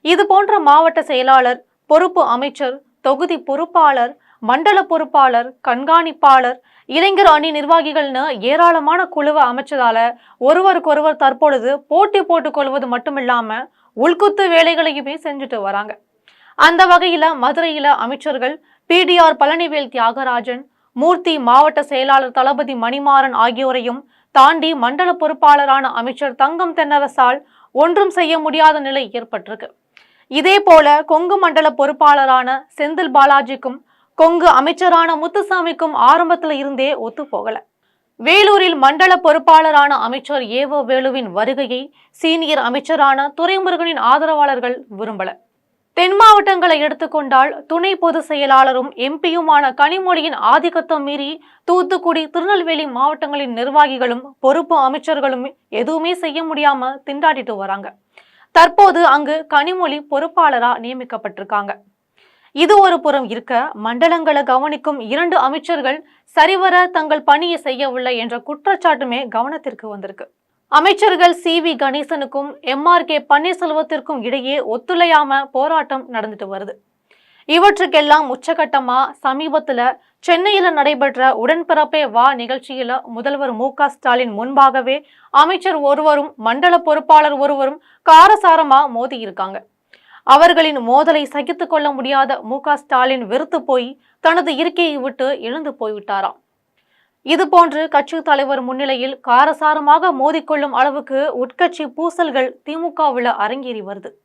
இது போன்ற மாவட்ட செயலாளர், பொறுப்பு அமைச்சர், தொகுதி பொறுப்பாளர், மண்டல பொறுப்பாளர், கண்காணிப்பாளர், இளைஞர் அணி நிர்வாகிகள்னு ஏராளமான குழுவை அமைச்சதால ஒருவருக்கொருவர் தற்பொழுது போட்டி போட்டுக் கொள்வது மட்டுமில்லாம உள்குத்து வேலைகளையுமே செஞ்சுட்டு வராங்க. அந்த வகையில மதுரையில அமைச்சர்கள் பிடிஆர் பழனிவேல் தியாகராஜன், மூர்த்தி மாவட்ட செயலாளர் தளபதி மணிமாறன் ஆகியோரையும் தாண்டி மண்டல பொறுப்பாளரான அமைச்சர் தங்கம் தென்னரசால் ஒன்றும் செய்ய முடியாத நிலை ஏற்பட்டிருக்கு. இதே போல கொங்கு மண்டல பொறுப்பாளரான செந்தில் பாலாஜிக்கும் கொங்கு அமைச்சரான முத்துசாமிக்கும் ஆரம்பத்துல இருந்தே ஒத்து போகல. வேலூரில் மண்டல பொறுப்பாளரான அமைச்சர் ஏவோ வேலுவின் வருகையை சீனியர் அமைச்சரான துரைமுருகனின் ஆதரவாளர்கள் விரும்பல. தென் மாவட்டங்களை எடுத்துக்கொண்டால் துணை பொதுச் செயலாளரும் எம்பியுமான கனிமொழியின் ஆதிக்கத்தை மீறி தூத்துக்குடி, திருநெல்வேலி மாவட்டங்களின் நிர்வாகிகளும் பொறுப்பு அமைச்சர்களும் எதுவுமே செய்ய முடியாம திண்டாடிட்டு வராங்க. தற்போது அங்கு கனிமொழி பொறுப்பாளரா நியமிக்கப்பட்டிருக்காங்க. இது ஒரு புறம் இருக்க, மண்டலங்களை கவனிக்கும் 2 அமைச்சர்கள் சரிவர தங்கள் பணியை செய்யவில்லை என்ற குற்றச்சாட்டுமே கவனத்திற்கு வந்திருக்கு. அமைச்சர்கள் சி.வி. கணேசனுக்கும் எம்.ஆர்.கே. பன்னீர்செல்வத்திற்கும் இடையே ஒத்துழையாம போராட்டம் நடந்துட்டு வருது. இவற்றுக்கெல்லாம் உச்சகட்டமா சமீபத்துல சென்னையில நடைபெற்ற உடன்பிறப்பே வா நிகழ்ச்சியில முதல்வர் மு.க.ஸ்டாலின் முன்பாகவே அமைச்சர் ஒருவரும் மண்டல பொறுப்பாளர் ஒருவரும் காரசாரமா மோதி இருக்காங்க. அவர்களின் மோதலை சகித்துக் கொள்ள முடியாத மு.க.ஸ்டாலின் வெறுத்து போய் தனது இருக்கையை விட்டு எழுந்து போய்விட்டாராம். இதுபோன்று கட்சி தலைவர் முன்னிலையில் காரசாரமாக மோதிக்கொள்ளும் அளவுக்கு உட்கட்சி பூசல்கள் திமுகவில் அரங்கேறி வருது.